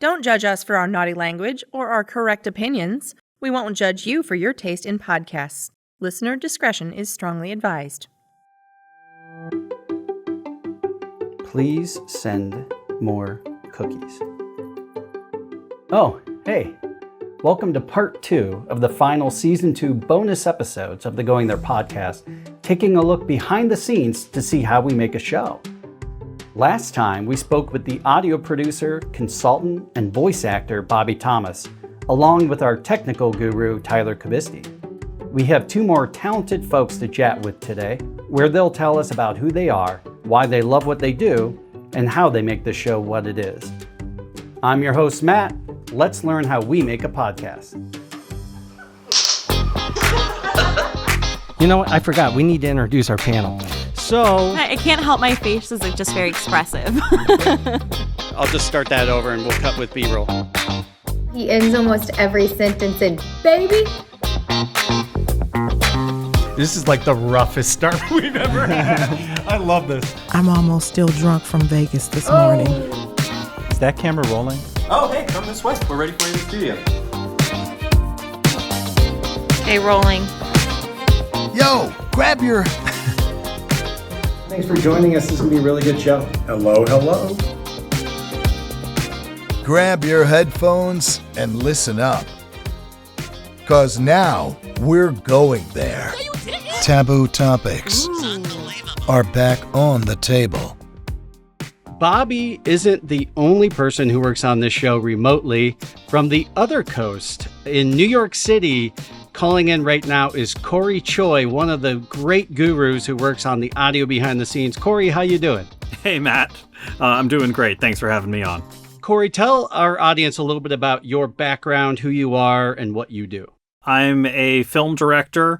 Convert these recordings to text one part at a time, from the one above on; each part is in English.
Don't judge us for our naughty language or our correct opinions. We won't judge you for your taste in podcasts. Listener discretion is strongly advised. Please send more cookies. Oh, hey. Welcome to part 2 of the final season 2 bonus episodes of the Going There podcast, taking a look behind the scenes to see how we make a show. Last time, we spoke with the audio producer, consultant, and voice actor, Bobby Thomas, along with our technical guru, Tyler Kavisti. We have 2 more talented folks to chat with today, where they'll tell us about who they are, why they love what they do, and how they make the show what it is. I'm your host, Matt. Let's learn how we make a podcast. You know what? I forgot. We need to introduce our panel. So I can't help my face is just very expressive. I'll just start that over and we'll cut with B-roll. He ends almost every sentence in baby. this is like the roughest start we've ever had. I love this. I'm almost still drunk from Vegas this morning. Is that camera rolling? Oh, hey, come this way. We're ready for you in the studio. Okay, rolling. Yo, grab your... Thanks for joining us. This is going to be a really good show. Hello, hello. Grab your headphones and listen up. 'Cause now we're going there. Taboo topics are back on the table. Bobby isn't the only person who works on this show remotely. From the other coast in New York City, calling in right now is Cory Choy, one of the great gurus who works on the audio behind the scenes. Cory, how you doing? Hey, Matt. I'm doing great. Thanks for having me on. Cory, tell our audience a little bit about your background, who you are, and what you do. I'm a film director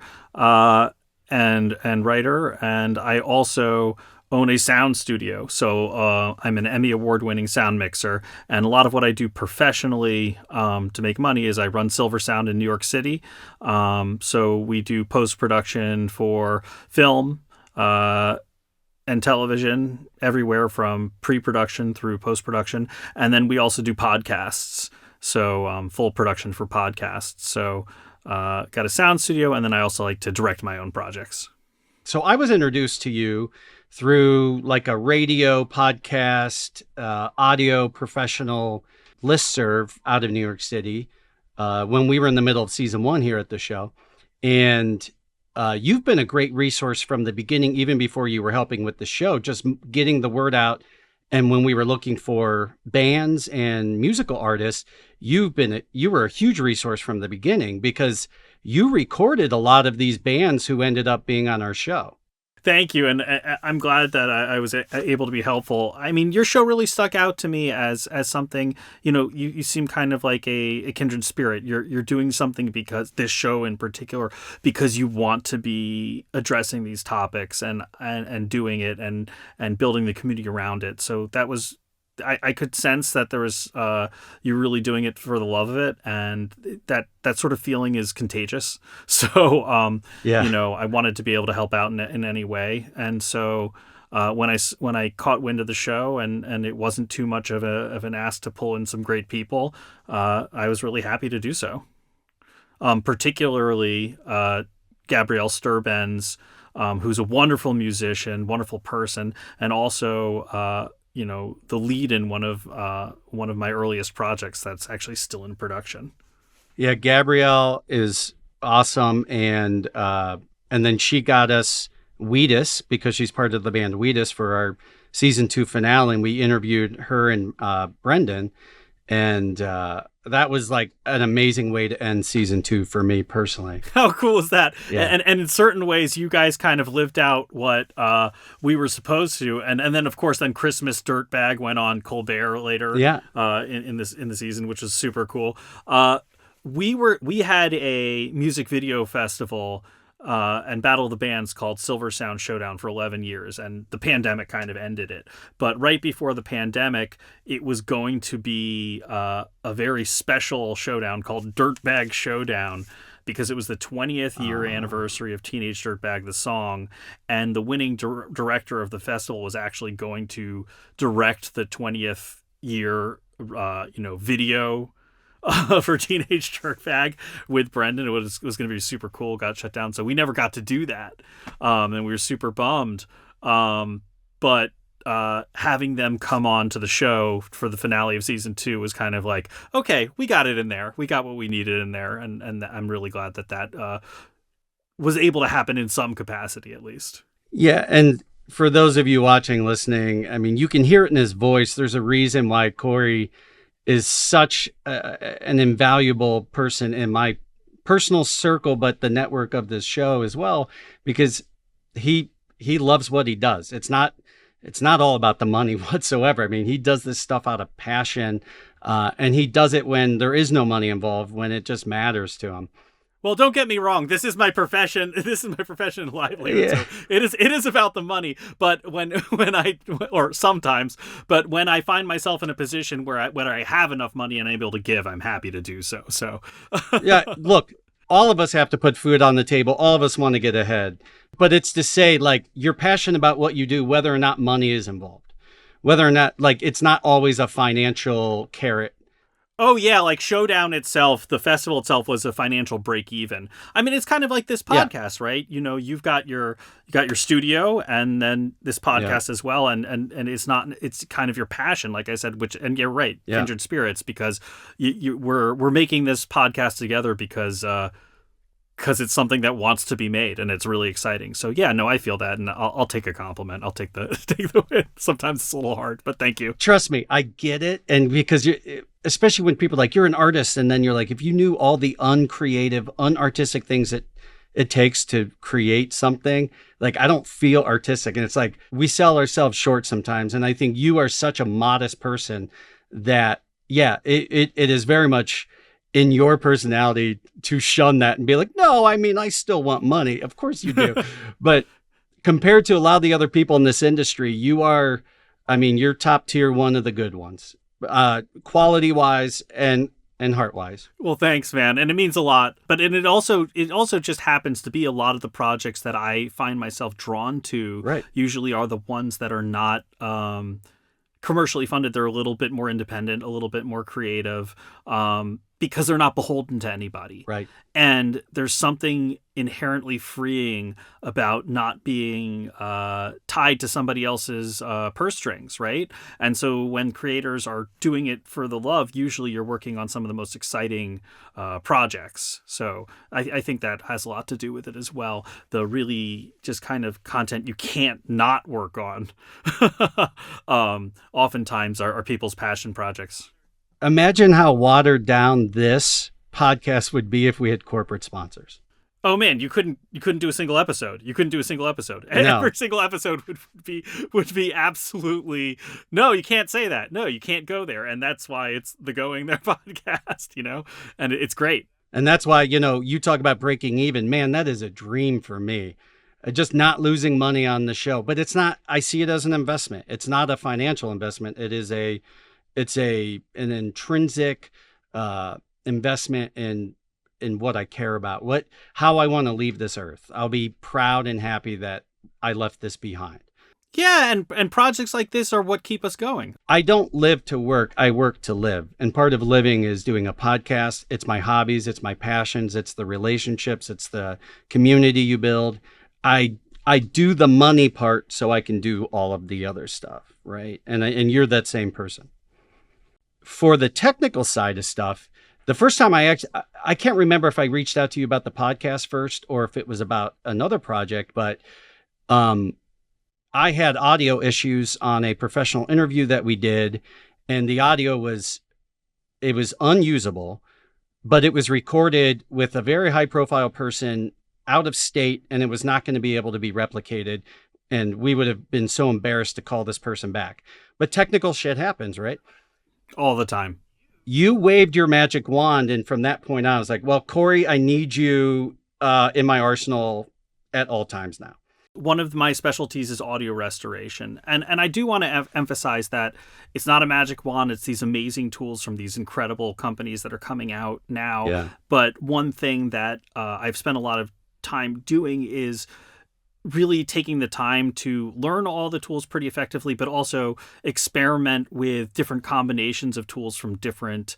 and writer, and I also own a sound studio. So I'm an Emmy award-winning sound mixer, and a lot of what I do professionally to make money is I run Silver Sound in New York City. So we do post-production for film and television, everywhere from pre-production through post-production. And then we also do podcasts, so full production for podcasts. So got a sound studio, and then I also like to direct my own projects. So I was introduced to you through like a radio podcast, audio professional listserv out of New York City when we were in the middle of season 1 here at the show. And you've been a great resource from the beginning, even before you were helping with the show, just getting the word out. And when we were looking for bands and musical artists, you were a huge resource from the beginning because you recorded a lot of these bands who ended up being on our show. Thank you, and I'm glad that I was able to be helpful. I mean, your show really stuck out to me as something, you seem kind of like a kindred spirit. You're doing something, because this show in particular, because you want to be addressing these topics and doing it and building the community around it. So that was, I could sense that there was you're really doing it for the love of it, and that sort of feeling is contagious. So I wanted to be able to help out in any way, and so when I caught wind of the show and it wasn't too much of an ask to pull in some great people, I was really happy to do so. Particularly Gabrielle Sturbenz, who's a wonderful musician, wonderful person, and also the lead in one of my earliest projects that's actually still in production. Yeah, Gabrielle is awesome, and then she got us Wheatus, because she's part of the band Wheatus, for our season 2 finale, and we interviewed her and Brendan, and that was like an amazing way to end season 2 for me personally. How cool is that? Yeah. And in certain ways, you guys kind of lived out what we were supposed to. And then, of course, then Christmas Dirtbag went on Colbert later. Yeah. In the season, which was super cool. We had a music video festival and Battle of the Bands called Silver Sound Showdown for 11 years, and the pandemic kind of ended it. But right before the pandemic, it was going to be a very special showdown called Dirtbag Showdown, because it was the 20th year anniversary of Teenage Dirtbag, the song, and the winning director of the festival was actually going to direct the 20th year video for Teenage Dirtbag with Brendan. It was going to be super cool. Got shut down, so we never got to do that, and we were super bummed. But having them come on to the show for the finale of season 2 was kind of like, okay, we got it in there. We got what we needed in there, and I'm really glad that was able to happen in some capacity at least. Yeah, and for those of you watching, listening, I mean, you can hear it in his voice. There's a reason why Cory is such an invaluable person in my personal circle, but the network of this show as well, because he loves what he does. It's not all about the money whatsoever. I mean, he does this stuff out of passion, and he does it when there is no money involved, when it just matters to him. Well, don't get me wrong. This is my profession. This is my profession and livelihood. Yeah. So it is about the money. But when I find myself in a position where I have enough money and I'm able to give, I'm happy to do so. So Yeah, look, all of us have to put food on the table. All of us want to get ahead. But it's to say, like, you're passionate about what you do, whether or not money is involved, whether or not, like, it's not always a financial carrot. Oh, yeah, like Showdown itself, the festival itself was a financial break even. I mean, it's kind of like this podcast, right? You know, you've got your studio and then this podcast as well. And it's kind of your passion, like I said, and you're right, kindred spirits, because we're making this podcast together because it's something that wants to be made and it's really exciting. So yeah, no, I feel that, and I'll take a compliment. I'll take the win. Sometimes it's a little hard, but thank you. Trust me, I get it. And because especially when people like, you're an artist, and then you're like, if you knew all the uncreative, unartistic things that it takes to create something, like, I don't feel artistic. And it's like, we sell ourselves short sometimes. And I think you are such a modest person that, it is very much in your personality to shun that and be like, no, I mean, I still want money. Of course you do. But compared to a lot of the other people in this industry, you're top tier, one of the good ones, quality wise and heart wise. Well, thanks, man. And it means a lot. But it also just happens to be a lot of the projects that I find myself drawn to usually are the ones that are not, commercially funded. They're a little bit more independent, a little bit more creative, because they're not beholden to anybody. Right. And there's something inherently freeing about not being tied to somebody else's purse strings, right? And so when creators are doing it for the love, usually you're working on some of the most exciting projects. So I think that has a lot to do with it as well. The really just kind of content you can't not work on oftentimes are people's passion projects. Imagine how watered down this podcast would be if we had corporate sponsors. Oh man, you couldn't do a single episode. You couldn't do a single episode. No. Every single episode would be absolutely, no, you can't say that. No, you can't go there. And that's why it's the Going There podcast, and it's great. And that's why, you talk about breaking even, man, that is a dream for me. Just not losing money on the show, but it's not, I see it as an investment. It's not a financial investment. It's an intrinsic investment in what I care about, how I want to leave this earth. I'll be proud and happy that I left this behind. Yeah, and projects like this are what keep us going. I don't live to work. I work to live. And part of living is doing a podcast. It's my hobbies. It's my passions. It's the relationships. It's the community you build. I do the money part so I can do all of the other stuff, right? And you're that same person. For the technical side of stuff, the first time I can't remember if I reached out to you about the podcast first or if it was about another project, but I had audio issues on a professional interview that we did, and the audio was unusable, but it was recorded with a very high profile person out of state, and it was not going to be able to be replicated. And we would have been so embarrassed to call this person back. But technical shit happens, right? All the time. You waved your magic wand, and from that point on, I was like, well, Cory, I need you in my arsenal at all times now. One of my specialties is audio restoration. And I do want to emphasize that it's not a magic wand. It's these amazing tools from these incredible companies that are coming out now. Yeah. But one thing that I've spent a lot of time doing is really taking the time to learn all the tools pretty effectively, but also experiment with different combinations of tools from different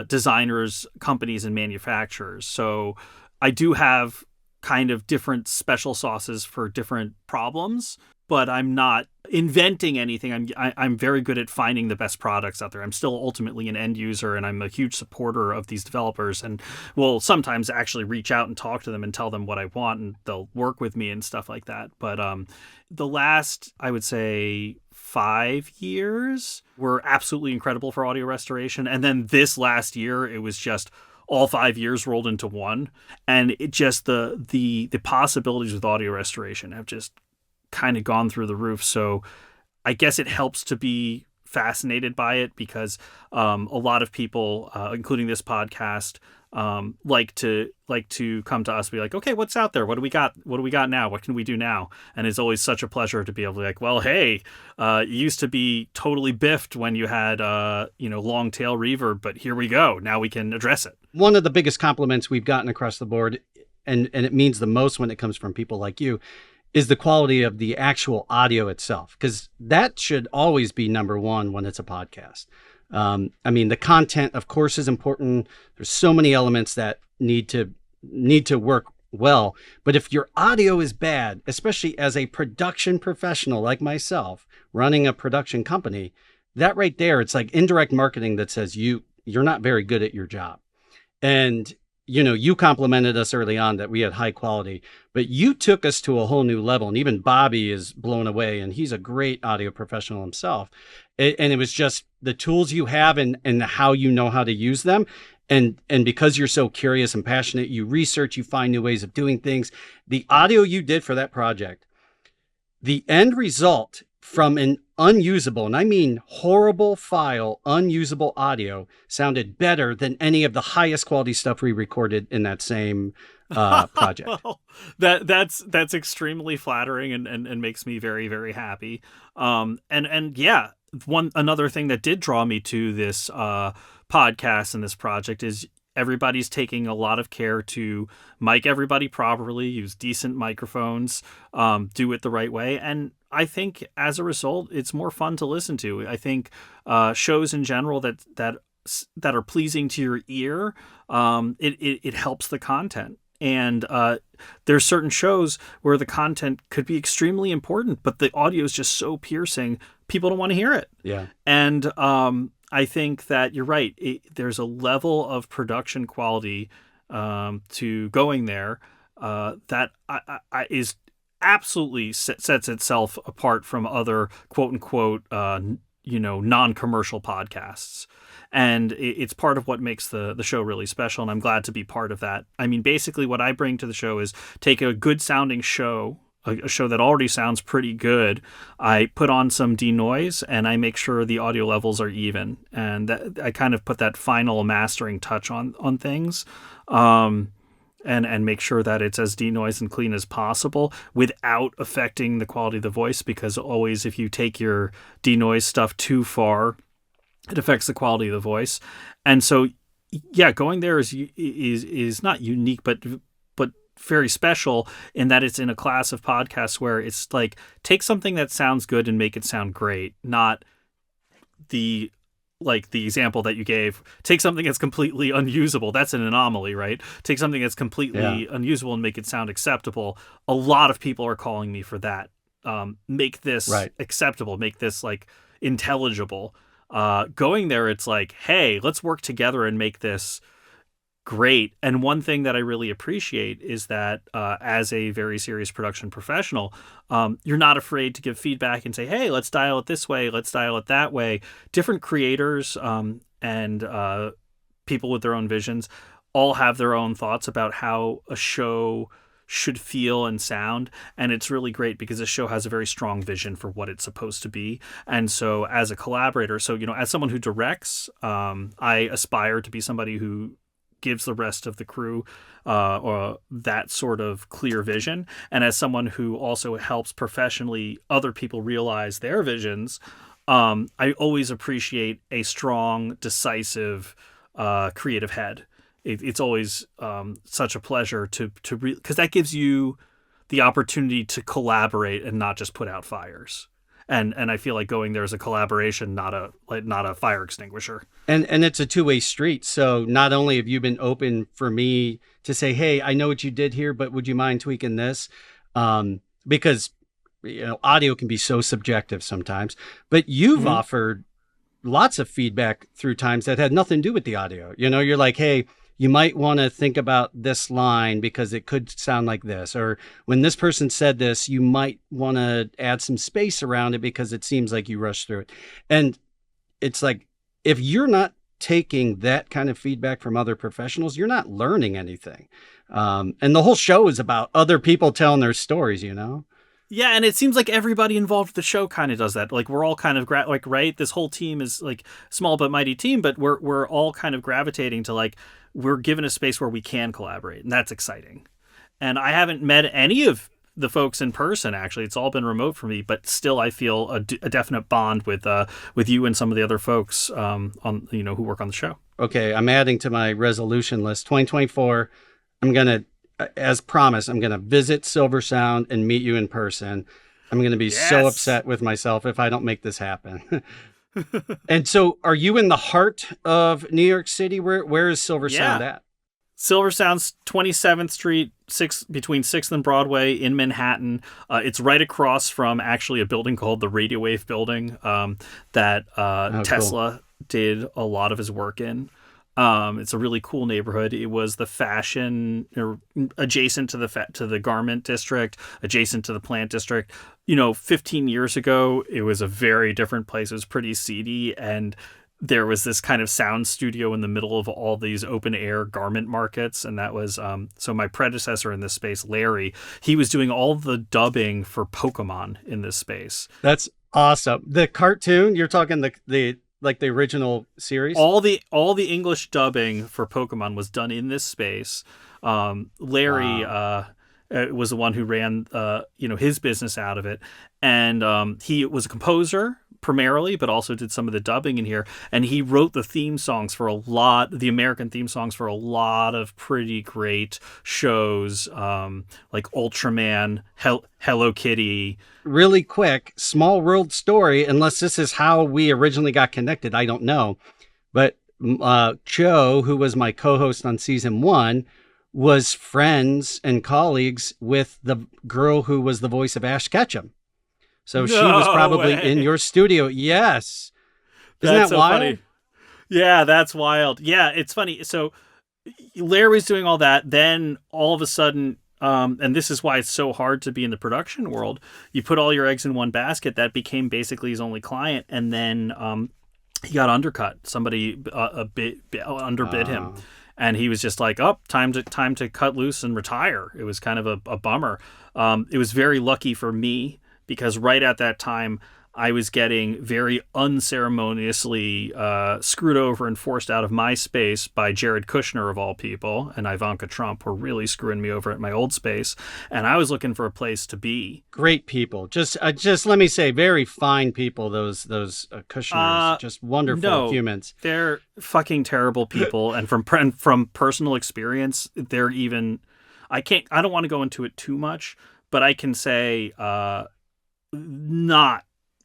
designers, companies, and manufacturers. So I do have kind of different special sauces for different problems, but I'm not inventing anything. I'm very good at finding the best products out there. I'm still ultimately an end user, and I'm a huge supporter of these developers, and will sometimes actually reach out and talk to them and tell them what I want, and they'll work with me and stuff like that. But the last, I would say, 5 years were absolutely incredible for audio restoration. And then this last year, it was just all 5 years rolled into one. And it just, the possibilities with audio restoration have just kind of gone through the roof. So I guess it helps to be fascinated by it, because a lot of people, including this podcast, like to come to us and be like, okay, what's out there? What do we got? What do we got now? What can we do now? And it's always such a pleasure to be able to be like, well, hey, you used to be totally biffed when you had, long tail reverb, but here we go. Now we can address it. One of the biggest compliments we've gotten across the board, and it means the most when it comes from people like you, is the quality of the actual audio itself, because that should always be number one when it's a podcast. The content, of course, is important. There's so many elements that need to work well. But if your audio is bad, especially as a production professional like myself, running a production company, that right there, it's like indirect marketing that says you're not very good at your job. And you complimented us early on that we had high quality, but you took us to a whole new level. And even Bobby is blown away, and he's a great audio professional himself. And it was just the tools you have and how you know how to use them. And because you're so curious and passionate, you research, you find new ways of doing things. The audio you did for that project, the end result from an unusable, and I mean horrible file, unusable audio, sounded better than any of the highest quality stuff we recorded in that same project. Well, that's extremely flattering and makes me very, very happy. And yeah, another thing that did draw me to this podcast and this project is everybody's taking a lot of care to mic everybody properly, use decent microphones, do it the right way. And I think as a result, it's more fun to listen to. I think shows in general that are pleasing to your ear, it helps the content. And there's certain shows where the content could be extremely important, but the audio is just so piercing, people don't want to hear it. Yeah. And I think that you're right. There's a level of production quality to going there that is absolutely sets itself apart from other quote unquote non-commercial podcasts. And it's part of what makes the show really special, and I'm glad to be part of that. I mean, basically what I bring to the show is take a good sounding show, a show that already sounds pretty good. I put on some denoise, and I make sure the audio levels are even, and I kind of put that final mastering touch on things, and make sure that it's as denoise and clean as possible without affecting the quality of the voice, because always if you take your denoise stuff too far, it affects the quality of the voice. And so, yeah, going there is not unique, but very special in that it's in a class of podcasts where it's like, take something that sounds good and make it sound great, not the example that you gave. Take something that's completely unusable. That's an anomaly, right? Take something that's completely unusable and make it sound acceptable. A lot of people are calling me for that. Make this acceptable. Make this intelligible. Going there, it's like, hey, let's work together and make this great. And one thing that I really appreciate is that as a very serious production professional, you're not afraid to give feedback and say, hey, let's dial it this way, let's dial it that way. Different creators and people with their own visions all have their own thoughts about how a show should feel and sound, and it's really great because the show has a very strong vision for what it's supposed to be. And so as a collaborator, as someone who directs, I aspire to be somebody who gives the rest of the crew or that sort of clear vision. And as someone who also helps professionally other people realize their visions, I always appreciate a strong, decisive, creative head. It's always such a pleasure to because that gives you the opportunity to collaborate and not just put out fires. And I feel like going there is a collaboration, not a fire extinguisher. And it's a two-way street. So not only have you been open for me to say, hey, I know what you did here, but would you mind tweaking this? Because audio can be so subjective sometimes, but you've offered lots of feedback through times that had nothing to do with the audio. You're like, hey, you might want to think about this line because it could sound like this. Or when this person said this, you might want to add some space around it because it seems like you rushed through it. And it's like, if you're not taking that kind of feedback from other professionals, you're not learning anything. And the whole show is about other people telling their stories, Yeah, and it seems like everybody involved with the show kind of does that. Like, we're all kind of right. This whole team is like small but mighty team, but we're all kind of gravitating to like, we're given a space where we can collaborate, and that's exciting. And I haven't met any of the folks in person. Actually, it's all been remote for me, but still, I feel a definite bond with you and some of the other folks who work on the show. Okay, I'm adding to my resolution list 2024. I'm gonna, as promised, I'm gonna visit Silver Sound and meet you in person. I'm gonna be so upset with myself if I don't make this happen. And so, are you in the heart of New York City? Where is Silver Sound at? Silver Sound's 27th Street, between 6th and Broadway in Manhattan. It's right across from actually a building called the Radio Wave Building that Tesla did a lot of his work in. It's a really cool neighborhood. It was the fashion adjacent to the garment district, adjacent to the plant district. 15 years ago, it was a very different place. It was pretty seedy, and there was this kind of sound studio in the middle of all these open air garment markets. And that was, so my predecessor in this space, Larry, he was doing all the dubbing for Pokemon in this space. That's awesome. The cartoon, you're talking the original series? All the English dubbing for Pokemon was done in this space. Larry was the one who ran his business out of it, and he was a composer primarily, but also did some of the dubbing in here. And he wrote the theme songs for the American theme songs for a lot of pretty great shows, like Ultraman, Hello Kitty. Really quick, small world story, unless this is how we originally got connected, I don't know. But Joe, who was my co-host on season 1, was friends and colleagues with the girl who was the voice of Ash Ketchum. So she was probably in your studio. Yes. Isn't that so wild? Funny. Yeah, that's wild. Yeah, it's funny. So Larry was doing all that. Then all of a sudden, and this is why it's so hard to be in the production world, you put all your eggs in one basket. That became basically his only client. And then he got undercut. Somebody underbid him. And he was just like, time to cut loose and retire. It was kind of a bummer. It was very lucky for me, because right at that time, I was getting very unceremoniously screwed over and forced out of my space by Jared Kushner, of all people, and Ivanka Trump were really screwing me over at my old space. And I was looking for a place to be. Great people. Just let me say, very fine people, those Kushners. Just wonderful humans. They're fucking terrible people. And from personal experience, they're even... I don't want to go into it too much, but I can say...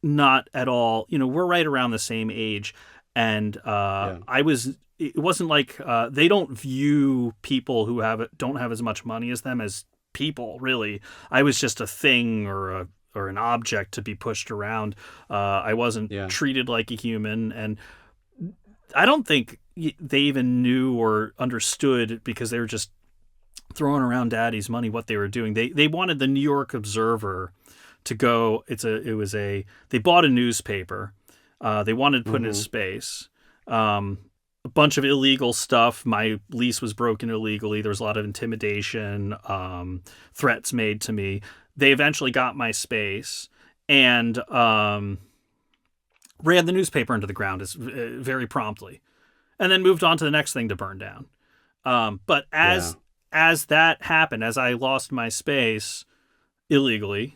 Not at all. We're right around the same age, and it wasn't like they don't view people who don't have as much money as them as people, really. I was just a thing or an object to be pushed around. I wasn't treated like a human, and I don't think they even knew or understood, because they were just throwing around daddy's money what they were doing. They wanted the New York Observer to go. They bought a newspaper. They wanted to put it in space. A bunch of illegal stuff. My lease was broken illegally. There was a lot of intimidation, threats made to me. They eventually got my space and ran the newspaper into the ground very promptly, and then moved on to the next thing to burn down. But as that happened, as I lost my space illegally,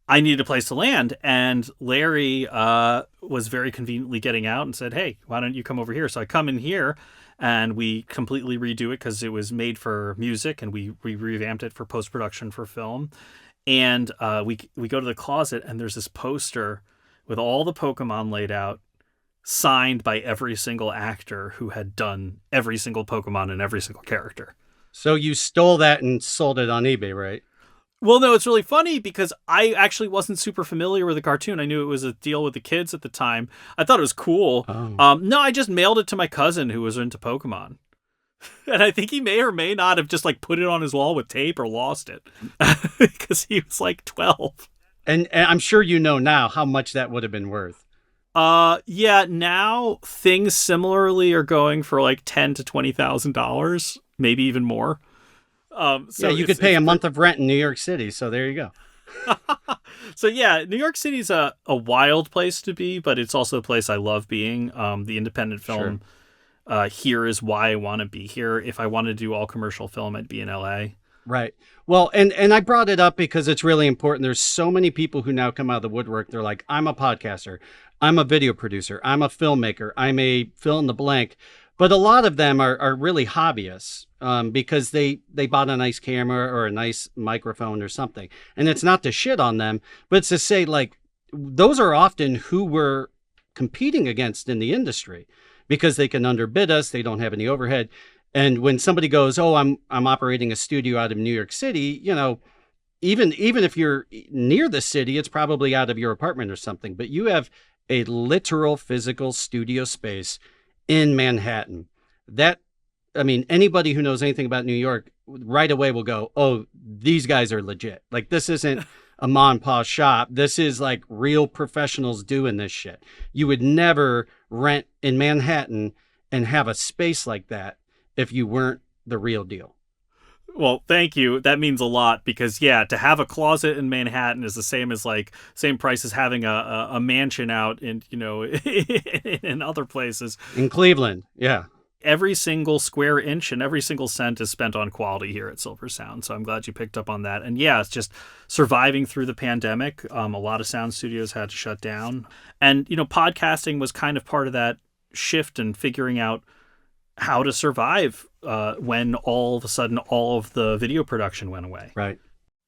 I needed a place to land, and Larry was very conveniently getting out and said, "Hey, why don't you come over here?" So I come in here, and we completely redo it because it was made for music, and we revamped it for post-production for film. And we go to the closet, and there's this poster with all the Pokemon laid out, signed by every single actor who had done every single Pokemon and every single character. So you stole that and sold it on eBay, right? Well, no, it's really funny because I actually wasn't super familiar with the cartoon. I knew it was a deal with the kids at the time. I thought it was cool. Oh. No, I just mailed it to my cousin who was into Pokemon. And I think he may or may not have just like put it on his wall with tape or lost it because he was like 12. And I'm sure you know now how much that would have been worth. Yeah, now things similarly are going for like $10,000 to $20,000, maybe even more. So yeah, you could pay a month of rent in New York City. So there you go. So yeah, New York City's a wild place to be, but it's also a place I love being. The independent film here is why I want to be here. If I wanted to do all commercial film, I'd be in LA. Right. Well, and I brought it up because it's really important. There's so many people who now come out of the woodwork. They're like, I'm a podcaster, I'm a video producer, I'm a filmmaker, I'm a fill in the blank. But a lot of them are really hobbyists because they bought a nice camera or a nice microphone or something. And it's not to shit on them, but it's to say, like, those are often who we're competing against in the industry because they can underbid us. They don't have any overhead. And when somebody goes, oh, I'm operating a studio out of New York City, you know, even if you're near the city, it's probably out of your apartment or something. But you have a literal physical studio space in Manhattan. That, I mean, anybody who knows anything about New York right away will go, oh, these guys are legit. Like, this isn't a mom and pop shop. This is like real professionals doing this shit. You would never rent in Manhattan and have a space like that if you weren't the real deal. Well, thank you. That means a lot because, yeah, to have a closet in Manhattan is the same price as having a mansion out in, you know, in other places. In Cleveland, yeah. Every single square inch and every single cent is spent on quality here at Silver Sound. So I'm glad you picked up on that. And yeah, it's just surviving through the pandemic. A lot of sound studios had to shut down. And, you know, podcasting was kind of part of that shift and figuring out how to survive when all of a sudden all of the video production went away. Right.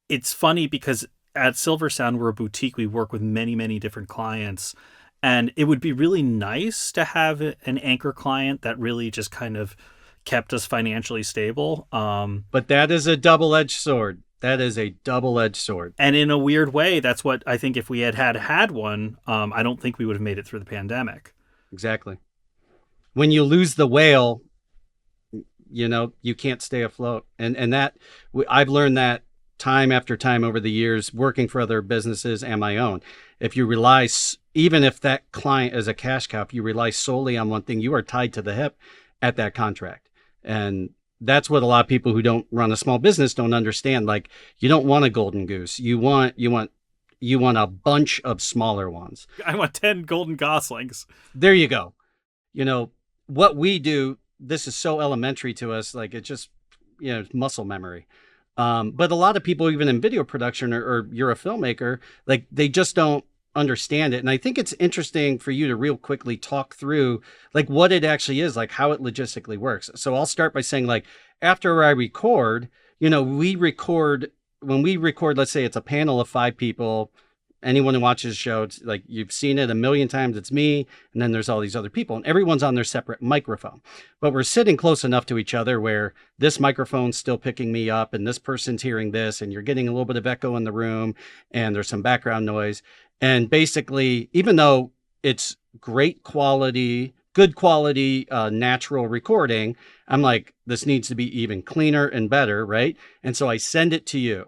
It's funny because at Silver Sound, we're a boutique. We work with many, many different clients. And it would be really nice to have an anchor client that really just kind of kept us financially stable. But that is a double-edged sword. That is a double-edged sword. And in a weird way, that's what I think if we had one, I don't think we would have made it through the pandemic. Exactly. When you lose the whale, you know, you can't stay afloat. And that, I've learned that time after time over the years, working for other businesses and my own. If you rely, even if that client is a cash cow, if you rely solely on one thing, you are tied to the hip at that contract. And that's what a lot of people who don't run a small business don't understand. Like, you don't want a golden goose. You want a bunch of smaller ones. I want 10 golden goslings. There you go. You know, what we do, this is so elementary to us. Like, it's just, you know, muscle memory. But a lot of people, even in video production or you're a filmmaker, like, they just don't understand it. And I think it's interesting for you to real quickly talk through like what it actually is, like how it logistically works. So I'll start by saying, like, after I record, you know, when we record, let's say it's a panel of 5 people. Anyone who watches the show, it's like, you've seen it a million times. It's me, and then there's all these other people, and everyone's on their separate microphone. But we're sitting close enough to each other where this microphone's still picking me up, and this person's hearing this, and you're getting a little bit of echo in the room, and there's some background noise. And basically, even though it's good quality, natural recording, I'm like, this needs to be even cleaner and better, right? And so I send it to you.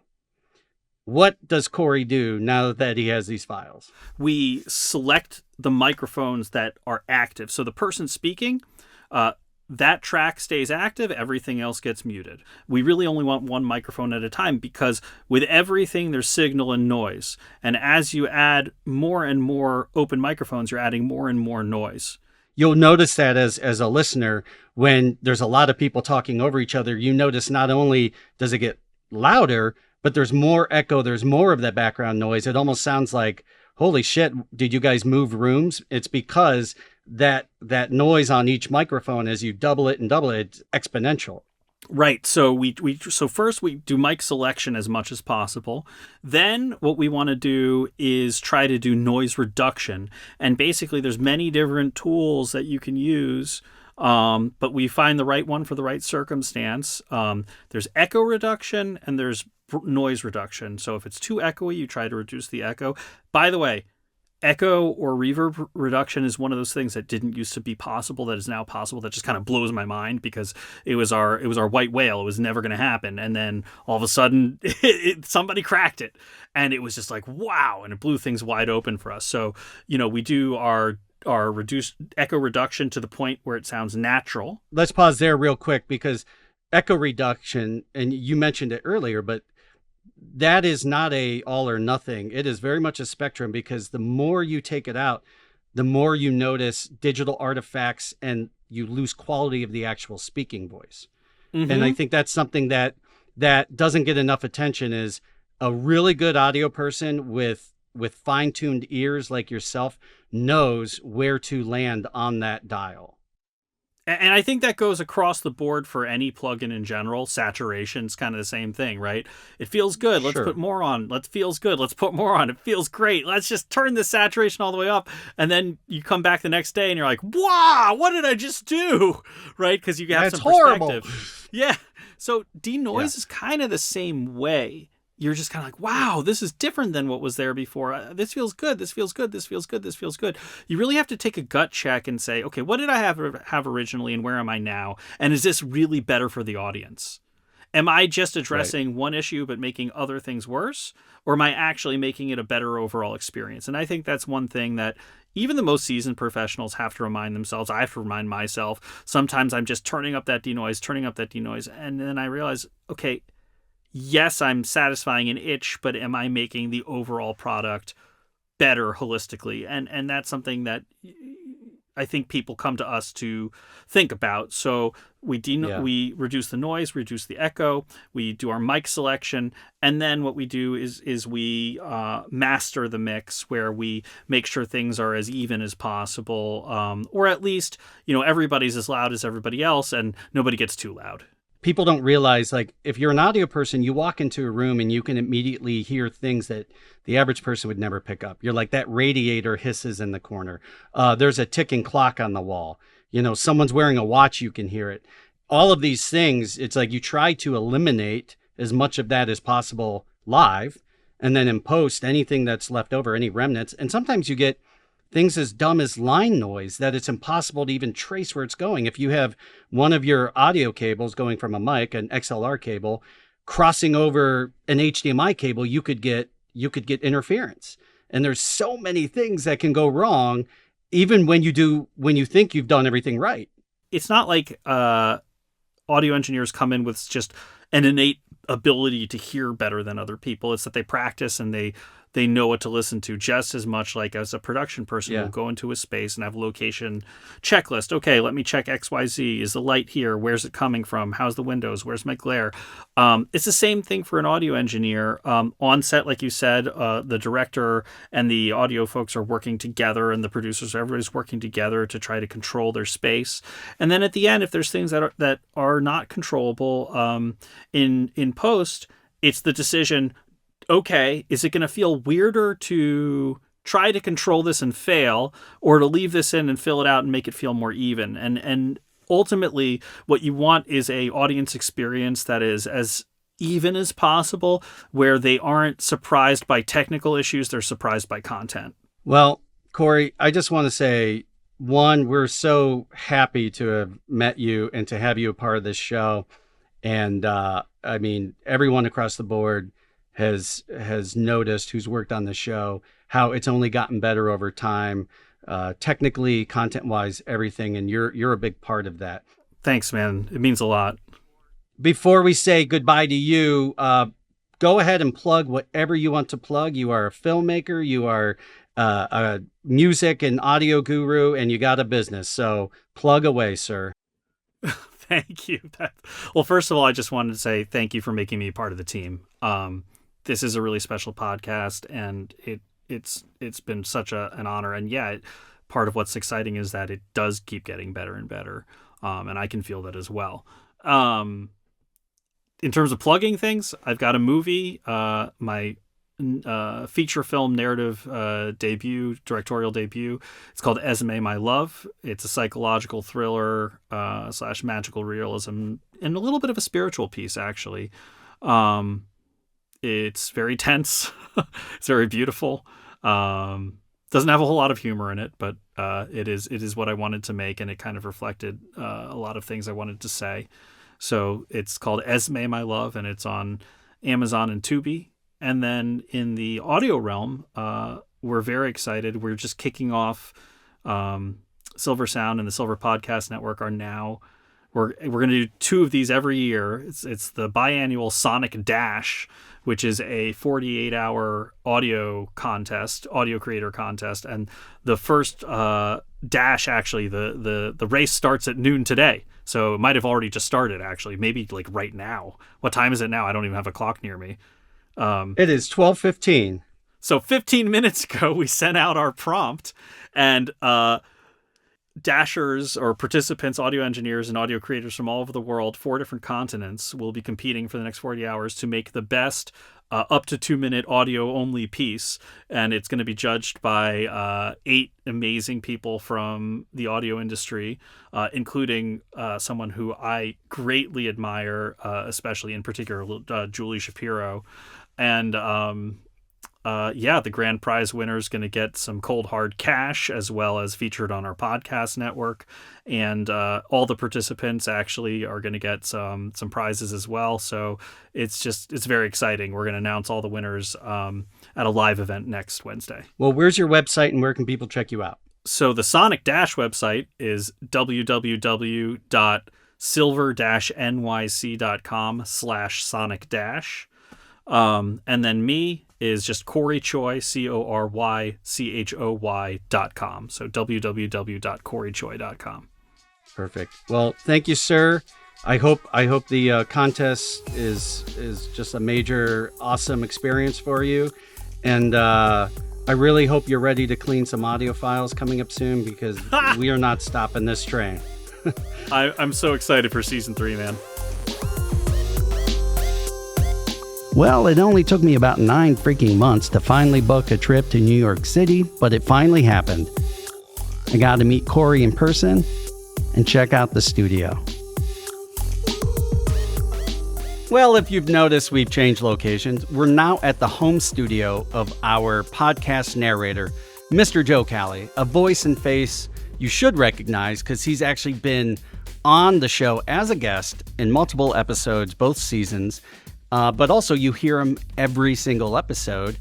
What does Cory do now that he has these files? We select the microphones that are active. So the person speaking, that track stays active, everything else gets muted. We really only want one microphone at a time because with everything there's signal and noise. And as you add more and more open microphones, you're adding more and more noise. You'll notice that as a listener, when there's a lot of people talking over each other, you notice not only does it get louder, but there's more echo, there's more of that background noise. It almost sounds like, holy shit, did you guys move rooms? It's because that noise on each microphone, as you double it and double it, it's exponential. Right. So so first we do mic selection as much as possible. Then what we want to do is try to do noise reduction. And basically there's many different tools that you can use, but we find the right one for the right circumstance. There's echo reduction and there's noise reduction. So if it's too echoey, you try to reduce the echo. By the way, echo or reverb reduction is one of those things that didn't used to be possible that is now possible. That just kind of blows my mind because it was our white whale. It was never going to happen, and then all of a sudden somebody cracked it, and it was just like wow, and it blew things wide open for us. So we do our reduced echo reduction to the point where it sounds natural. Let's pause there real quick because echo reduction, and you mentioned it earlier, but that is not a all or nothing. It is very much a spectrum because the more you take it out, the more you notice digital artifacts and you lose quality of the actual speaking voice. Mm-hmm. And I think that's something that doesn't get enough attention is a really good audio person with fine-tuned ears like yourself knows where to land on that dial. And I think that goes across the board for any plugin in general. Saturation's kind of the same thing, right? It feels good. Let's put more on. It feels good. Let's put more on. It feels great. Let's just turn the saturation all the way up. And then you come back the next day and you're like, wow, what did I just do? Right? Because you have some perspective. Horrible. Yeah. So denoise is kind of the same way. You're just kind of like, wow, this is different than what was there before. This feels good. This feels good. This feels good. This feels good. You really have to take a gut check and say, okay, what did I have originally and where am I now? And is this really better for the audience? Am I just addressing one issue but making other things worse? Or am I actually making it a better overall experience? And I think that's one thing that even the most seasoned professionals have to remind themselves. I have to remind myself. Sometimes I'm just turning up that denoise. And then I realize, okay, yes, I'm satisfying an itch, but am I making the overall product better holistically? And that's something that I think people come to us to think about. So we reduce the noise, reduce the echo, we do our mic selection, and then what we do is we master the mix where we make sure things are as even as possible, or at least everybody's as loud as everybody else and nobody gets too loud. People don't realize, like, if you're an audio person, you walk into a room and you can immediately hear things that the average person would never pick up. You're like, that radiator hisses in the corner. There's a ticking clock on the wall. Someone's wearing a watch, you can hear it. All of these things, it's like you try to eliminate as much of that as possible live. And then in post, anything that's left over, any remnants. And sometimes you get things as dumb as line noise that it's impossible to even trace where it's going. If you have one of your audio cables going from a mic, an XLR cable, crossing over an HDMI cable, you could get interference. And there's so many things that can go wrong, even when you think you've done everything right. It's not like audio engineers come in with just an innate ability to hear better than other people. It's that they practice and they know what to listen to just as much like as a production person will go into a space and have a location checklist. Okay, let me check XYZ. Is the light here? Where's it coming from? How's the windows? Where's my glare? It's the same thing for an audio engineer. On set, like you said, the director and the audio folks are working together and the producers, everybody's working together to try to control their space. And then at the end, if there's things that are not controllable in post, it's the decision, okay, is it going to feel weirder to try to control this and fail, or to leave this in and fill it out and make it feel more even? And ultimately, what you want is a audience experience that is as even as possible, where they aren't surprised by technical issues, they're surprised by content. Well, Cory, I just want to say, one, we're so happy to have met you and to have you a part of this show. And I mean, everyone across the board has noticed, who's worked on the show, how it's only gotten better over time, technically, content-wise, everything, and you're a big part of that. Thanks, man. It means a lot. Before we say goodbye to you, go ahead and plug whatever you want to plug. You are a filmmaker, you are a music and audio guru, and you got a business. So plug away, sir. Thank you. Well, first of all, I just wanted to say thank you for making me part of the team. this is a really special podcast, and it's been such an honor. And yeah, part of what's exciting is that it does keep getting better and better, and I can feel that as well. In terms of plugging things, I've got a movie, my feature film narrative directorial debut. It's called Esme, My Love. It's a psychological thriller / magical realism, and a little bit of a spiritual piece, actually. It's very tense. It's very beautiful. Doesn't have a whole lot of humor in it, but it is what I wanted to make, and it kind of reflected a lot of things I wanted to say. So it's called Esme, My Love, and it's on Amazon and Tubi. And then in the audio realm, we're very excited. We're just kicking off Silver Sound and the Silver Podcast Network are now. We're going to do 2 of these every year. It's the biannual Sonic Dash, which is a 48-hour audio creator contest. And the first dash, actually, the race starts at noon today. So it might have already just started, actually, maybe like right now. What time is it now? I don't even have a clock near me. It is 12:15. So 15 minutes ago, we sent out our prompt, and dashers or participants, audio engineers and audio creators from all over the world, 4 different continents, will be competing for the next 40 hours to make the best up to 2-minute audio only piece. And it's going to be judged by 8 amazing people from the audio industry, including someone who I greatly admire, especially in particular, Julie Shapiro. And the grand prize winner is going to get some cold hard cash, as well as featured on our podcast network. And all the participants actually are going to get some prizes as well. So it's very exciting. We're going to announce all the winners at a live event next Wednesday. Well, where's your website and where can people check you out? So the Sonic Dash website is www.silver-nyc.com/Sonic Dash. And then me is just Cory Choy, CoryChoy.com. So www.corychoy.com. Perfect. Well, thank you, sir. I hope the contest is just a major awesome experience for you. And I really hope you're ready to clean some audio files coming up soon, because we are not stopping this train. I'm so excited for season 3, man. Well, it only took me about 9 freaking months to finally book a trip to New York City, but it finally happened. I got to meet Cory in person and check out the studio. Well, if you've noticed, we've changed locations. We're now at the home studio of our podcast narrator, Mr. Joe Cali, a voice and face you should recognize because he's actually been on the show as a guest in multiple episodes, both seasons. But also you hear him every single episode.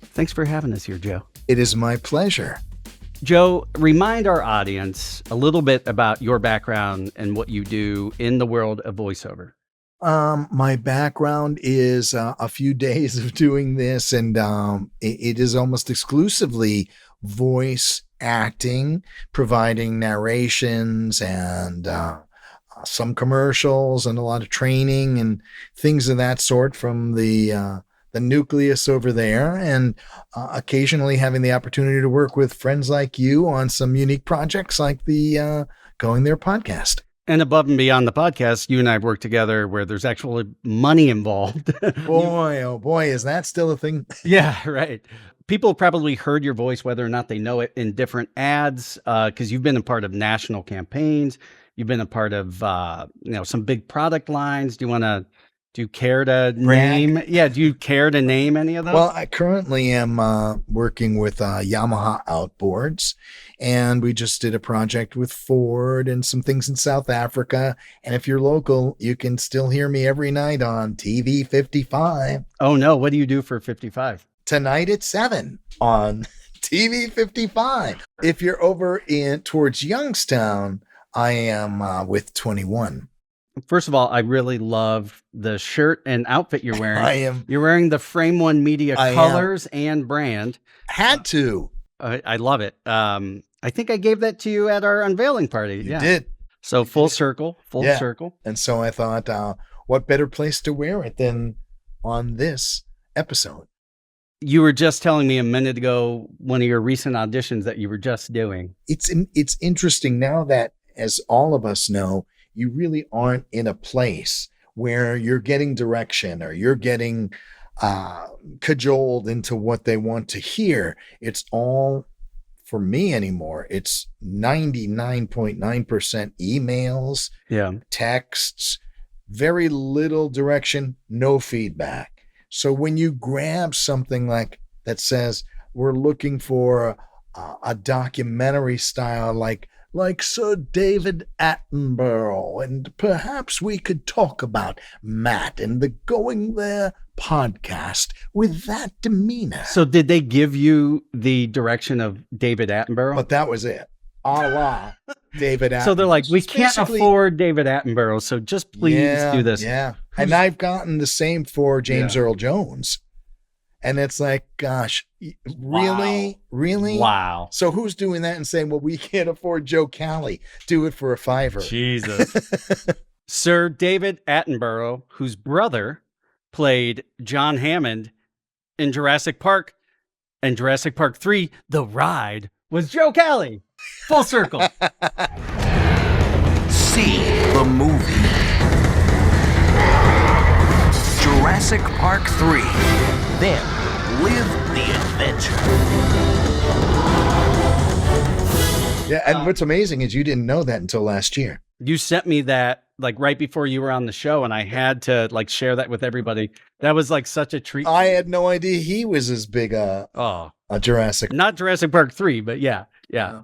Thanks for having us here, Joe. It is my pleasure. Joe, remind our audience a little bit about your background and what you do in the world of voiceover. My background is a few days of doing this, and it is almost exclusively voice acting, providing narrations and some commercials and a lot of training and things of that sort from the nucleus over there, and occasionally having the opportunity to work with friends like you on some unique projects like the Going There podcast. And above and beyond the podcast, you and I work together where there's actually money involved. Boy, oh boy, is that still a thing? Yeah, right. People probably heard your voice, whether or not they know it, in different ads, because you've been a part of national campaigns. You've been a part of, some big product lines. Do you care to name? Yeah, do you care to name any of those? Well, I currently am working with Yamaha Outboards, and we just did a project with Ford and some things in South Africa. And if you're local, you can still hear me every night on TV 55. Oh, no. What do you do for 55? Tonight at 7 on TV 55. If you're over towards Youngstown, I am with 21. First of all, I really love the shirt and outfit you're wearing. You're wearing the Frame One Media colors and brand. Had to. I love it. I think I gave that to you at our unveiling party. You did. So full circle. And so I thought, what better place to wear it than on this episode. You were just telling me a minute ago one of your recent auditions that you were just doing. It's interesting now that, as all of us know, you really aren't in a place where you're getting direction or you're getting cajoled into what they want to hear. It's all, for me anymore, it's 99.9% emails, texts, very little direction, no feedback. So when you grab something like that says we're looking for a documentary style like Sir David Attenborough, and perhaps we could talk about Matt and the Going There podcast with that demeanor. So did they give you the direction of David Attenborough? But that was it. A la David Attenborough. So they're like, we can't afford David Attenborough, so just please do this. Yeah. And I've gotten the same for James Earl Jones. And it's like, gosh, really? Wow. Really? Wow. So who's doing that and saying, well, we can't afford Joe Cali. Do it for a $5. Jesus. Sir David Attenborough, whose brother played John Hammond in Jurassic Park, and Jurassic Park 3, The Ride, was Joe Cali. Full circle. See the movie. Jurassic Park 3. Then live the adventure. Yeah, and what's amazing is you didn't know that until last year. You sent me that like right before you were on the show, and I had to like share that with everybody. That was like such a treat. I had no idea he was as big a Jurassic. Not Jurassic Park 3, but yeah.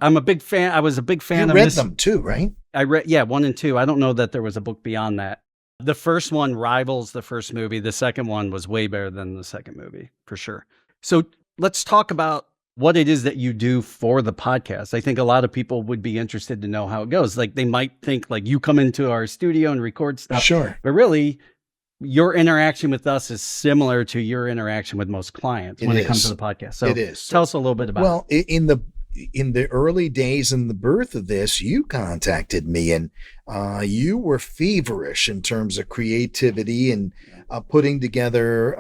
I'm a big fan. I was a big fan you of read them too, right? I read 1 and 2. I don't know that there was a book beyond that. The first one rivals the first movie. The second one was way better than the second movie, for sure. So let's talk about what it is that you do for the podcast. I think a lot of people would be interested to know how it goes. Like they might think like you come into our studio and record stuff. Sure. But really, your interaction with us is similar to your interaction with most clients when it comes to the podcast. So it is. Tell us a little bit about it. Well, in the early days in the birth of this, you contacted me and you were feverish in terms of creativity and putting together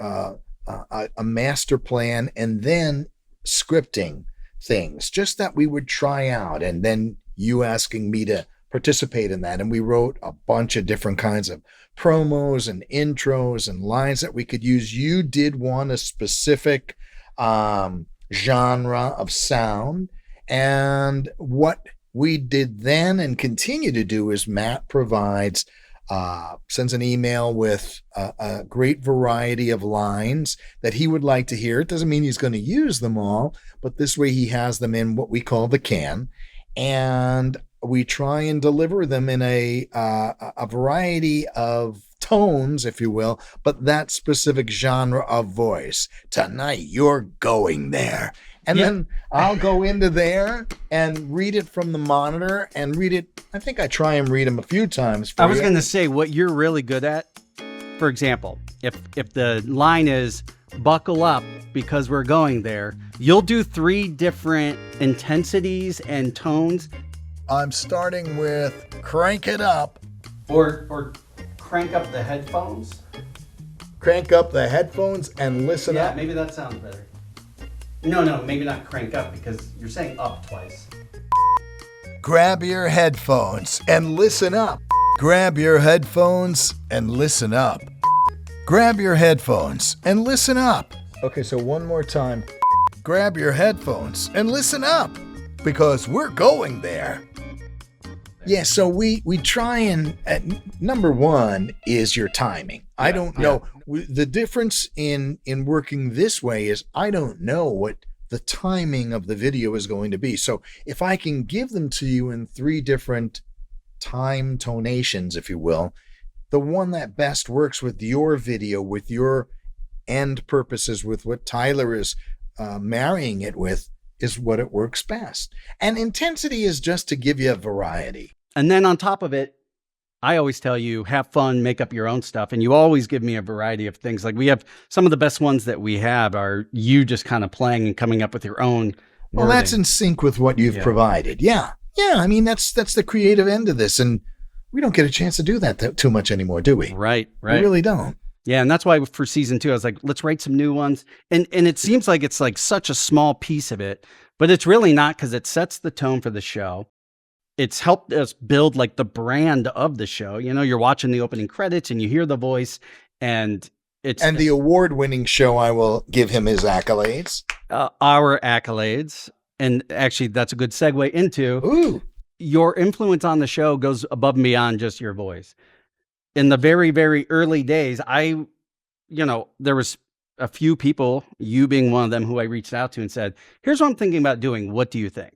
a master plan and then scripting things just that we would try out. And then you asking me to participate in that. And we wrote a bunch of different kinds of promos and intros and lines that we could use. You did want a specific genre of sound. And what we did then and continue to do is Matt provides, sends an email with a great variety of lines that he would like to hear. It doesn't mean he's going to use them all, but this way he has them in what we call the can. And we try and deliver them in a variety of tones, if you will, but that specific genre of voice. Tonight, you're going there. And then I'll go into there and read it from the monitor and read it. I think I try and read them a few times. I was going to say what you're really good at. For example, if the line is buckle up because we're going there, you'll do 3 different intensities and tones. I'm starting with crank it up. Or crank up the headphones. Crank up the headphones and listen up. Yeah, maybe that sounds better. No, maybe not crank up because you're saying up twice. Grab your headphones and listen up. Grab your headphones and listen up. Grab your headphones and listen up. Okay, so one more time. Grab your headphones and listen up because we're going there. Yeah, so we try and number one is your timing. I don't know. The difference in working this way is I don't know what the timing of the video is going to be. So if I can give them to you in 3 different time tonations, if you will, the one that best works with your video, with your end purposes, with what Tyler is marrying it with, is what it works best. And intensity is just to give you a variety. And then on top of it, I always tell you, have fun, make up your own stuff. And you always give me a variety of things. Like we have some of the best ones that we have are you just kind of playing and coming up with your own Well, wording. that's in sync with what you've provided. Yeah. I mean, that's the creative end of this. And we don't get a chance to do that too much anymore, do we? Right. We really don't. Yeah, and that's why for season 2, I was like, let's write some new ones. And it seems like it's like such a small piece of it, but it's really not, because it sets the tone for the show. It's helped us build like the brand of the show. You know, you're watching the opening credits and you hear the voice, and the award-winning show. I will give him his accolades. Our accolades. And actually, that's a good segue into your influence on the show goes above and beyond just your voice. In the very, very early days, there was a few people, you being one of them, who I reached out to and said, here's what I'm thinking about doing. What do you think?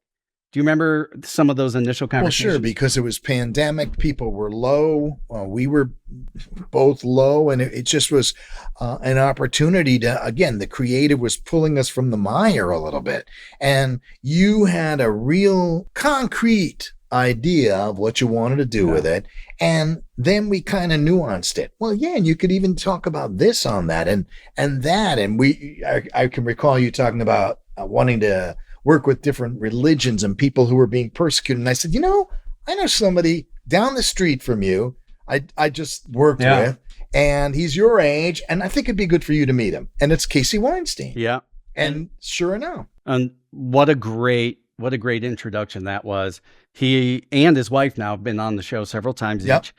Do you remember some of those initial conversations? Well, sure, because it was pandemic. People were low. We were both low, and it just was an opportunity to, again, the creative was pulling us from the mire a little bit. And you had a real concrete idea of what you wanted to do with it. And then we kind of nuanced it. Well, yeah, and you could even talk about this on that and that. And I can recall you talking about wanting to work with different religions and people who were being persecuted. And I said, I know somebody down the street from you I just worked with, and he's your age, and I think it'd be good for you to meet him. And it's Casey Weinstein. Yeah. And sure enough. And what a great introduction that was. He and his wife now have been on the show several times each,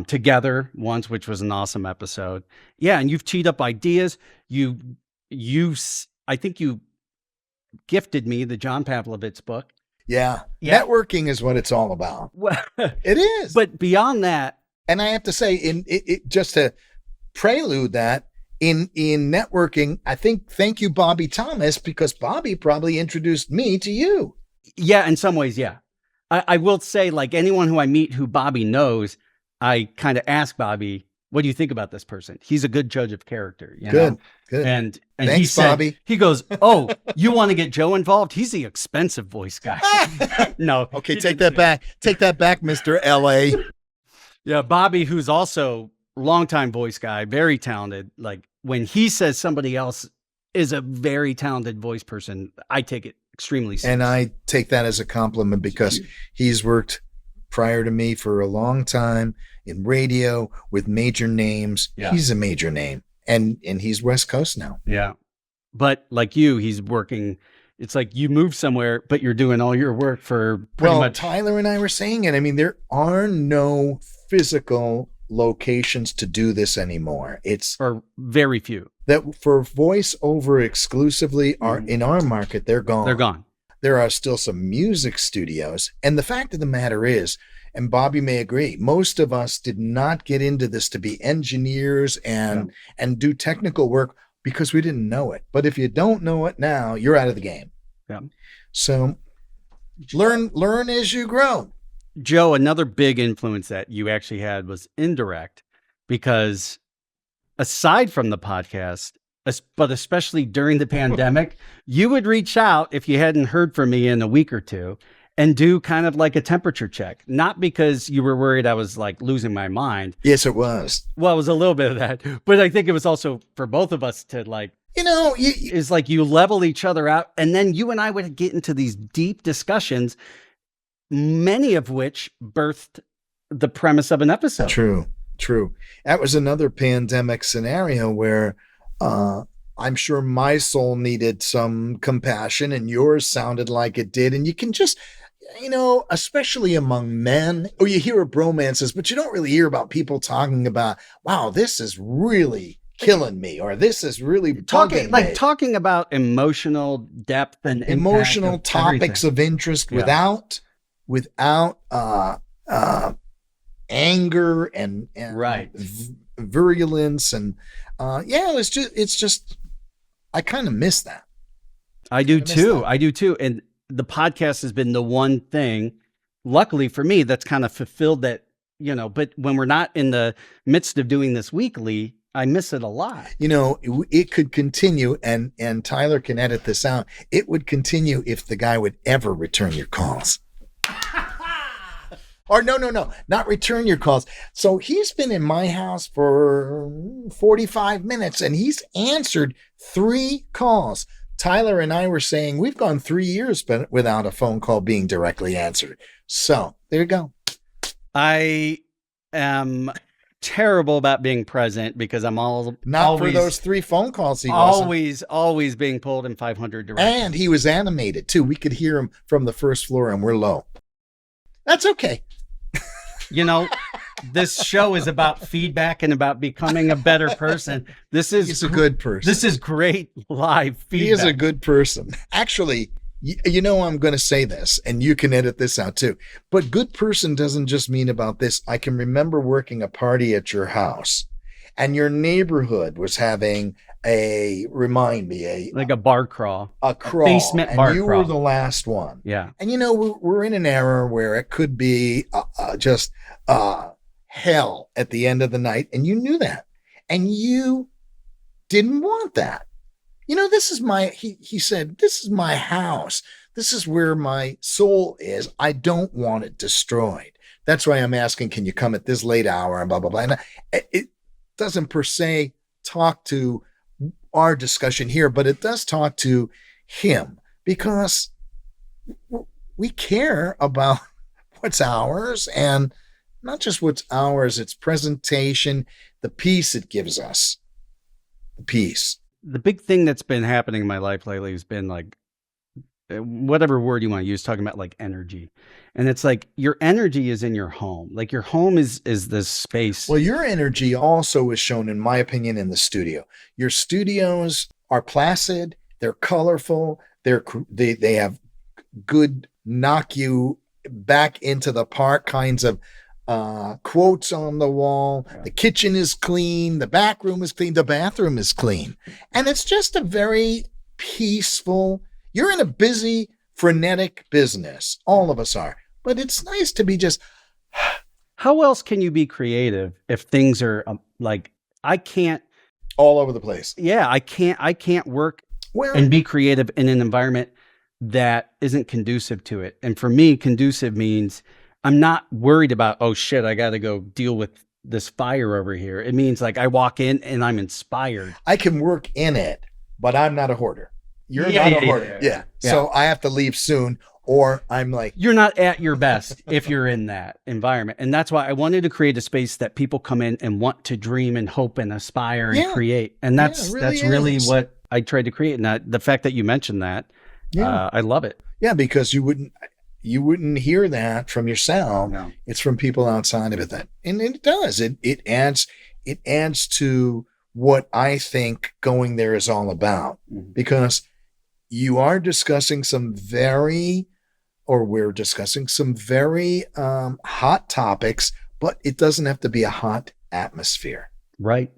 together once, which was an awesome episode. Yeah. And you've teed up ideas. I think you gifted me the John Pavlovitz book. Yeah. Networking is what it's all about. Well, it is. But beyond that, and I have to say, just to prelude that, in networking, I think, thank you, Bobby Thomas, because Bobby probably introduced me to you. Yeah, in some ways, yeah. I will say, like, anyone who I meet who Bobby knows, I kind of ask Bobby, what do you think about this person? He's a good judge of character. You know? Good. And thanks, he said, Bobby. He goes, oh, you want to get Joe involved? He's the expensive voice guy. No. Okay, take that back. Take that back, Mr. LA. Yeah, Bobby, who's also longtime voice guy, very talented. Like, when he says somebody else is a very talented voice person, I take it extremely seriously. And I take that as a compliment, because he's worked prior to me for a long time in radio with major names. Yeah. He's a major name, and he's West Coast now. Yeah. But like you, he's working. It's like you move somewhere, but you're doing all your work for pretty much. Tyler and I were saying it. I mean, there are no physical locations to do this anymore. Or very few. That for voiceover exclusively are in our market, they're gone. They're gone. There are still some music studios. And the fact of the matter is, and Bobby may agree, most of us did not get into this to be engineers and do technical work because we didn't know it. But if you don't know it now, you're out of the game. Yeah. So learn as you grow. Joe, another big influence that you actually had was indirect, because aside from the podcast, but especially during the pandemic, you would reach out if you hadn't heard from me in a week or two and do kind of like a temperature check. Not because you were worried I was like losing my mind. Yes, it was. Well, it was a little bit of that, but I think it was also for both of us to like, it's like you level each other out, and then you and I would get into these deep discussions, many of which birthed the premise of an episode. True. That was another pandemic scenario where I'm sure my soul needed some compassion and yours sounded like it did. And you can just, especially among men, you hear of bromances, but you don't really hear about people talking about, wow, this is really killing me, or this is really talking about emotional depth and emotional topics of interest without anger and right. Virulence and it's just I kind of miss that. I do too. And the podcast has been the one thing, luckily for me, that's kind of fulfilled that, but when we're not in the midst of doing this weekly, I miss it a lot. It could continue, and Tyler can edit this out. It would continue if the guy would ever return your calls. Or no, not return your calls. So he's been in my house for 45 minutes and he's answered 3 calls. Tyler and I were saying we've gone 3 years without a phone call being directly answered. So there you go. I am terrible about being present because I'm Not for those 3 phone calls he wasn't. Always being pulled in 500 directions. And he was animated too. We could hear him from the first floor and we're low. That's okay. You know, this show is about feedback and about becoming a better person. He's a good person. This is great live feedback. He is a good person. Actually, you know, I'm going to say this, and you can edit this out too. But good person doesn't just mean about this. I can remember working a party at your house, and your neighborhood was having like a bar crawl, a basement bar and you crawl. were the last one. Yeah. And you know, we're in an era where it could be just hell at the end of the night, and you knew that, and you didn't want that. You know, this is he said, this is my house. This is where my soul is. I don't want it destroyed. That's why I'm asking, can you come at this late hour and blah, blah, blah. And it doesn't per se talk to our discussion here, but it does talk to him because we care about what's ours, and not just what's ours, it's presentation, the peace it gives us. The peace. The big thing that's been happening in my life lately has been like, whatever word you want to use, talking about like energy. And it's like your energy is in your home. Like your home is this space. Well, your energy also is shown, in my opinion, in the studio. Your studios are placid, they're colorful, they have good knock you back into the park kinds of quotes on the wall. The kitchen is clean, the back room is clean, the bathroom is clean. And it's just a very peaceful, you're in a busy, frenetic business. All of us are. But it's nice to be just. How else can you be creative if things are like, I can't. All over the place. Yeah, I can't work and be creative in an environment that isn't conducive to it. And for me, conducive means I'm not worried about, oh shit, I got to go deal with this fire over here. It means like I walk in and I'm inspired. I can work in it, but I'm not a hoarder. You're not a hoarder. Yeah. So I have to leave soon, or I'm like. You're not at your best if you're in that environment. And that's why I wanted to create a space that people come in and want to dream and hope and aspire and create. And that's really what I tried to create. And the fact that you mentioned that, I love it. Yeah, because you wouldn't hear that from yourself. No. It's from people outside of it. And it does. It adds to what I think going there is all about. Mm-hmm. Because you are discussing we're discussing some very hot topics, but it doesn't have to be a hot atmosphere. Right.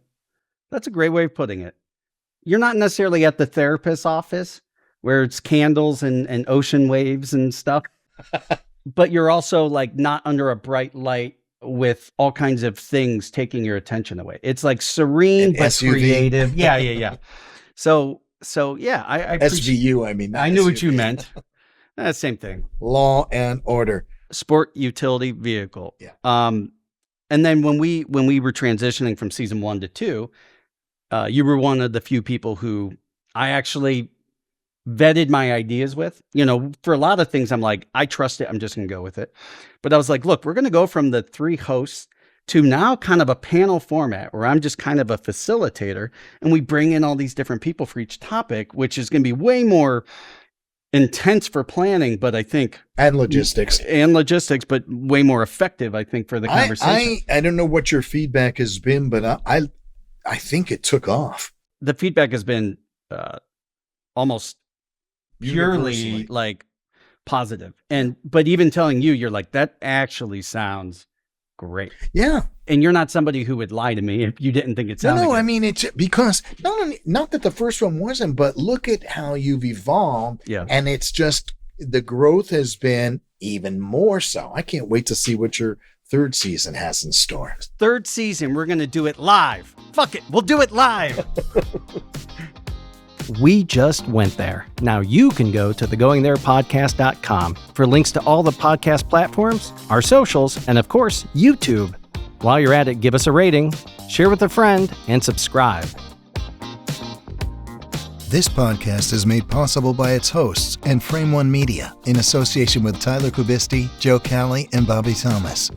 That's a great way of putting it. You're not necessarily at the therapist's office where it's candles and ocean waves and stuff, but you're also like not under a bright light with all kinds of things taking your attention away. It's like serene, but SUV. Creative. Yeah. So yeah, I SVU. I mean, I knew what you meant. Same thing. Law and order. Sport utility vehicle. Yeah. And then when we were transitioning from season 1 to 2, you were one of the few people who I actually vetted my ideas with. You know, for a lot of things, I'm like, I trust it. I'm just going to go with it. But I was like, look, we're going to go from the 3 hosts to now kind of a panel format where I'm just kind of a facilitator, and we bring in all these different people for each topic, which is going to be way more intense for planning, but I think and logistics, but way more effective, I think, for the conversation. I don't know what your feedback has been, but I think it took off. The feedback has been almost purely like positive, but even telling you're like, that actually sounds great. Yeah. And you're not somebody who would lie to me if you didn't think it sounded good. I mean, it's because not that the first one wasn't, but look at how you've evolved. Yeah. And it's just, the growth has been even more so. I can't wait to see what your 3rd season has in store. 3rd season, we're going to do it live. Fuck it. We'll do it live. We just went there. Now you can go to thegoingtherepodcast.com for links to all the podcast platforms, our socials, and of course, YouTube. While you're at it, give us a rating, share with a friend, and subscribe. This podcast is made possible by its hosts and Frame One Media in association with Tyler Kubisti, Joe Cali, and Bobby Thomas.